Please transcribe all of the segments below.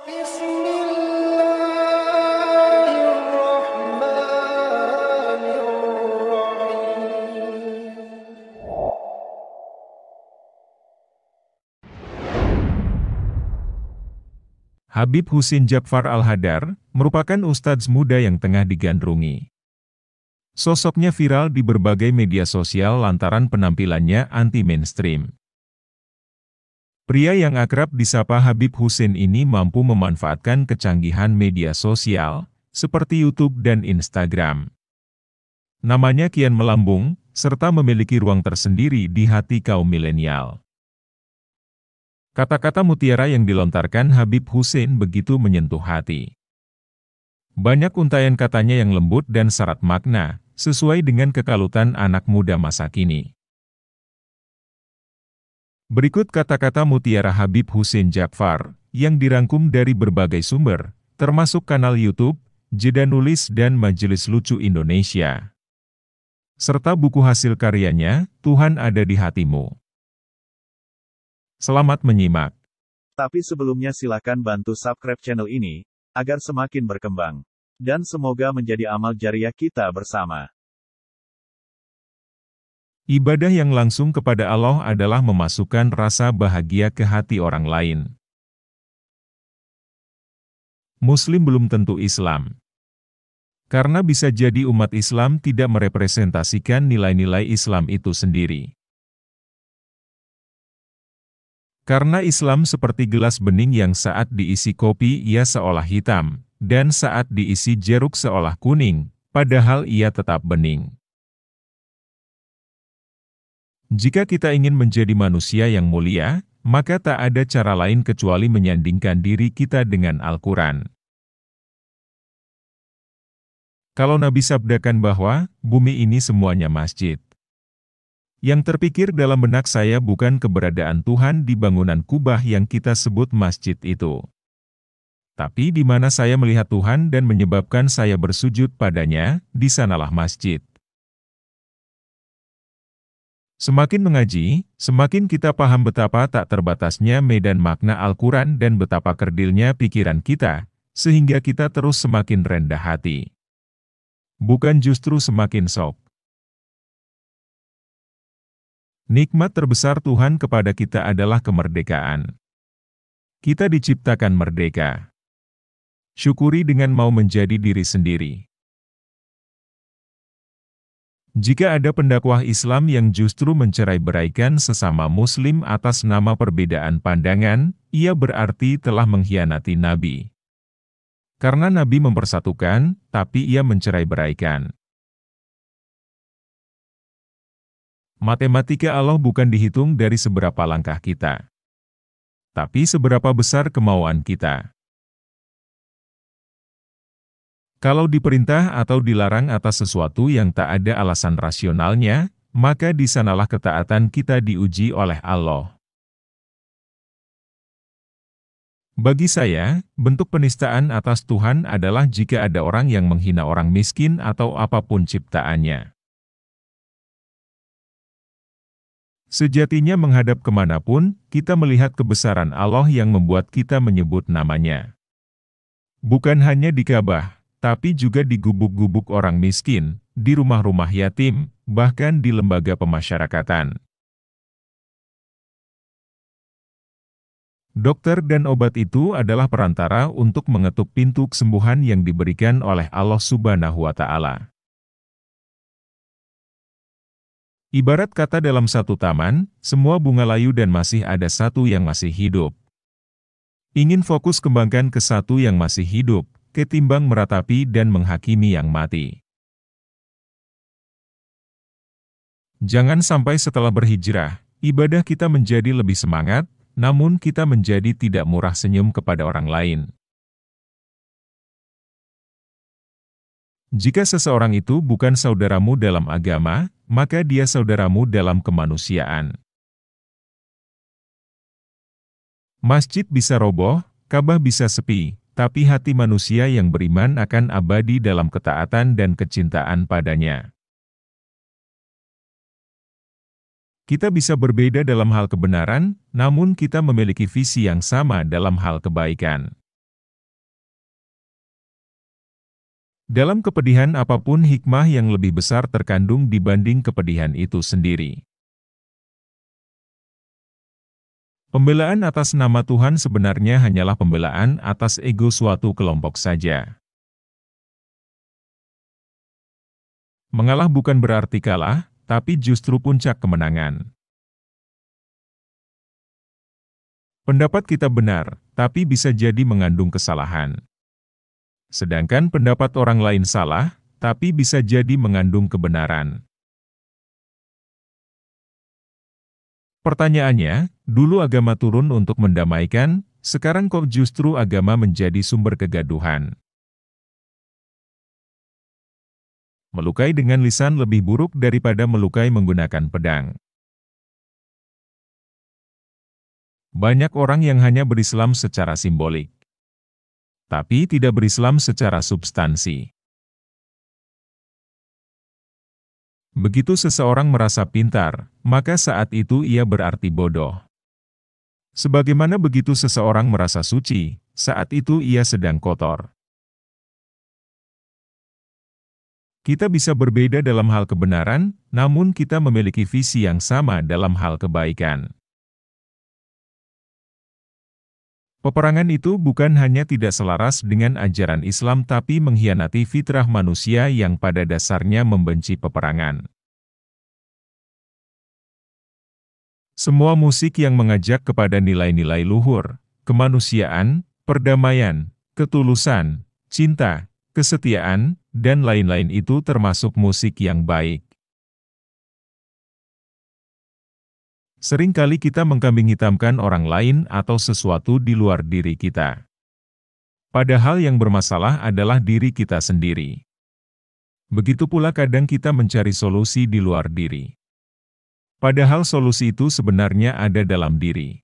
Bismillahirrahmanirrahim. Habib Husin Djafar Al-Hadar merupakan ustadz muda yang tengah digandrungi. Sosoknya viral di berbagai media sosial lantaran penampilannya anti-mainstream. Pria yang akrab disapa Habib Husin ini mampu memanfaatkan kecanggihan media sosial, seperti YouTube dan Instagram. Namanya kian melambung, serta memiliki ruang tersendiri di hati kaum milenial. Kata-kata mutiara yang dilontarkan Habib Husin begitu menyentuh hati. Banyak untayan katanya yang lembut dan syarat makna, sesuai dengan kekalutan anak muda masa kini. Berikut kata-kata mutiara Habib Husin Djafar, yang dirangkum dari berbagai sumber, termasuk kanal YouTube, Jeda Nulis dan Majelis Lucu Indonesia. Serta buku hasil karyanya, Tuhan Ada di Hatimu. Selamat menyimak. Tapi sebelumnya silakan bantu subscribe channel ini, agar semakin berkembang. Dan semoga menjadi amal jariah kita bersama. Ibadah yang langsung kepada Allah adalah memasukkan rasa bahagia ke hati orang lain. Muslim belum tentu Islam. Karena bisa jadi umat Islam tidak merepresentasikan nilai-nilai Islam itu sendiri. Karena Islam seperti gelas bening yang saat diisi kopi ia seolah hitam, dan saat diisi jeruk seolah kuning, padahal ia tetap bening. Jika kita ingin menjadi manusia yang mulia, maka tak ada cara lain kecuali menyandingkan diri kita dengan Al-Quran. Kalau Nabi sabdakan bahwa, bumi ini semuanya masjid. Yang terpikir dalam benak saya bukan keberadaan Tuhan di bangunan kubah yang kita sebut masjid itu. Tapi di mana saya melihat Tuhan dan menyebabkan saya bersujud padanya, di sanalah masjid. Semakin mengaji, semakin kita paham betapa tak terbatasnya medan makna Al-Quran dan betapa kerdilnya pikiran kita, sehingga kita terus semakin rendah hati. Bukan justru semakin sok. Nikmat terbesar Tuhan kepada kita adalah kemerdekaan. Kita diciptakan merdeka. Syukuri dengan mau menjadi diri sendiri. Jika ada pendakwah Islam yang justru mencerai-beraikan sesama Muslim atas nama perbedaan pandangan, ia berarti telah mengkhianati Nabi. Karena Nabi mempersatukan, tapi ia mencerai-beraikan. Matematika Allah bukan dihitung dari seberapa langkah kita, tapi seberapa besar kemauan kita. Kalau diperintah atau dilarang atas sesuatu yang tak ada alasan rasionalnya, maka di sanalah ketaatan kita diuji oleh Allah. Bagi saya, bentuk penistaan atas Tuhan adalah jika ada orang yang menghina orang miskin atau apapun ciptaannya. Sejatinya menghadap kemanapun, kita melihat kebesaran Allah yang membuat kita menyebut namanya. Bukan hanya di Ka'bah, tapi juga di gubuk-gubuk orang miskin, di rumah-rumah yatim, bahkan di lembaga pemasyarakatan. Dokter dan obat itu adalah perantara untuk mengetuk pintu kesembuhan yang diberikan oleh Allah Subhanahu wa Ta'ala. Ibarat kata dalam satu taman, semua bunga layu dan masih ada satu yang masih hidup. Ingin fokus kembangkan ke satu yang masih hidup, ketimbang meratapi dan menghakimi yang mati. Jangan sampai setelah berhijrah, ibadah kita menjadi lebih semangat, namun kita menjadi tidak murah senyum kepada orang lain. Jika seseorang itu bukan saudaramu dalam agama, maka dia saudaramu dalam kemanusiaan. Masjid bisa roboh, Ka'bah bisa sepi, tapi hati manusia yang beriman akan abadi dalam ketaatan dan kecintaan padanya. Kita bisa berbeda dalam hal kebenaran, namun kita memiliki visi yang sama dalam hal kebaikan. Dalam kepedihan apapun hikmah yang lebih besar terkandung dibanding kepedihan itu sendiri. Pembelaan atas nama Tuhan sebenarnya hanyalah pembelaan atas ego suatu kelompok saja. Mengalah bukan berarti kalah, tapi justru puncak kemenangan. Pendapat kita benar, tapi bisa jadi mengandung kesalahan. Sedangkan pendapat orang lain salah, tapi bisa jadi mengandung kebenaran. Pertanyaannya, dulu agama turun untuk mendamaikan, sekarang kok justru agama menjadi sumber kegaduhan? Melukai dengan lisan lebih buruk daripada melukai menggunakan pedang. Banyak orang yang hanya berislam secara simbolik, tapi tidak berislam secara substansi. Begitu seseorang merasa pintar, maka saat itu ia berarti bodoh. Sebagaimana begitu seseorang merasa suci, saat itu ia sedang kotor. Kita bisa berbeda dalam hal kebenaran, namun kita memiliki visi yang sama dalam hal kebaikan. Peperangan itu bukan hanya tidak selaras dengan ajaran Islam tapi mengkhianati fitrah manusia yang pada dasarnya membenci peperangan. Semua musik yang mengajak kepada nilai-nilai luhur, kemanusiaan, perdamaian, ketulusan, cinta, kesetiaan, dan lain-lain itu termasuk musik yang baik. Seringkali kita mengkambing hitamkan orang lain atau sesuatu di luar diri kita. Padahal yang bermasalah adalah diri kita sendiri. Begitu pula kadang kita mencari solusi di luar diri. Padahal solusi itu sebenarnya ada dalam diri.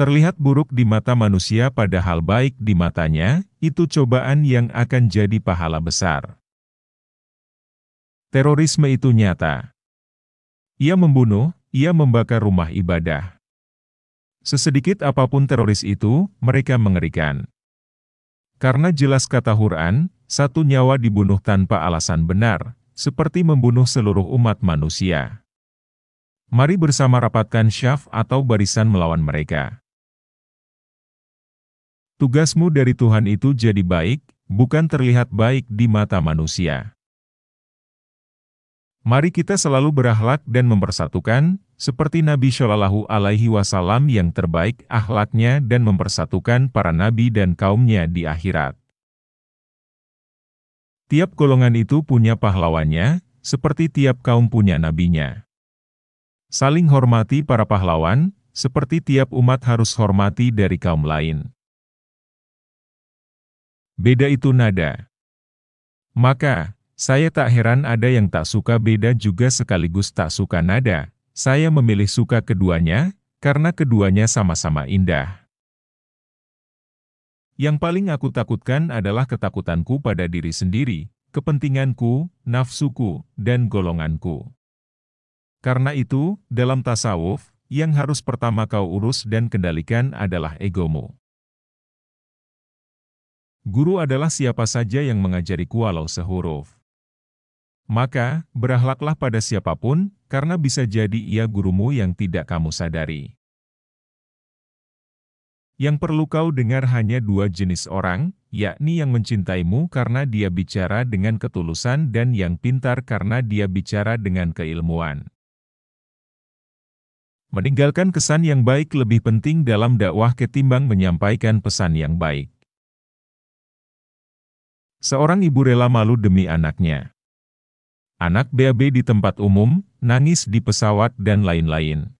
Terlihat buruk di mata manusia padahal baik di matanya, itu cobaan yang akan jadi pahala besar. Terorisme itu nyata. Ia membunuh, ia membakar rumah ibadah. Sesedikit apapun teroris itu, mereka mengerikan. Karena jelas kata Quran, satu nyawa dibunuh tanpa alasan benar, seperti membunuh seluruh umat manusia. Mari bersama rapatkan syaf atau barisan melawan mereka. Tugasmu dari Tuhan itu jadi baik, bukan terlihat baik di mata manusia. Mari kita selalu berakhlak dan mempersatukan, seperti Nabi Shallallahu Alaihi Wasallam yang terbaik akhlaknya dan mempersatukan para nabi dan kaumnya di akhirat. Tiap golongan itu punya pahlawannya, seperti tiap kaum punya nabinya. Saling hormati para pahlawan, seperti tiap umat harus hormati dari kaum lain. Beda itu nada. Maka, saya tak heran ada yang tak suka beda juga sekaligus tak suka nada. Saya memilih suka keduanya, karena keduanya sama-sama indah. Yang paling aku takutkan adalah ketakutanku pada diri sendiri, kepentinganku, nafsuku, dan golonganku. Karena itu, dalam tasawuf, yang harus pertama kau urus dan kendalikan adalah egomu. Guru adalah siapa saja yang mengajariku walau sehuruf. Maka, berakhlaklah pada siapapun, karena bisa jadi ia gurumu yang tidak kamu sadari. Yang perlu kau dengar hanya dua jenis orang, yakni yang mencintaimu karena dia bicara dengan ketulusan dan yang pintar karena dia bicara dengan keilmuan. Meninggalkan kesan yang baik lebih penting dalam dakwah ketimbang menyampaikan pesan yang baik. Seorang ibu rela malu demi anaknya. Anak BAB di tempat umum, nangis di pesawat dan lain-lain.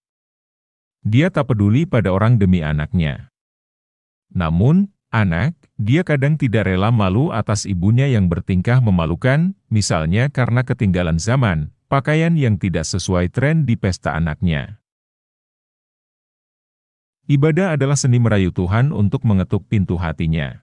Dia tak peduli pada orang demi anaknya. Namun, dia kadang tidak rela malu atas ibunya yang bertingkah memalukan, misalnya karena ketinggalan zaman, pakaian yang tidak sesuai tren di pesta anaknya. Ibadah adalah seni merayu Tuhan untuk mengetuk pintu hatinya.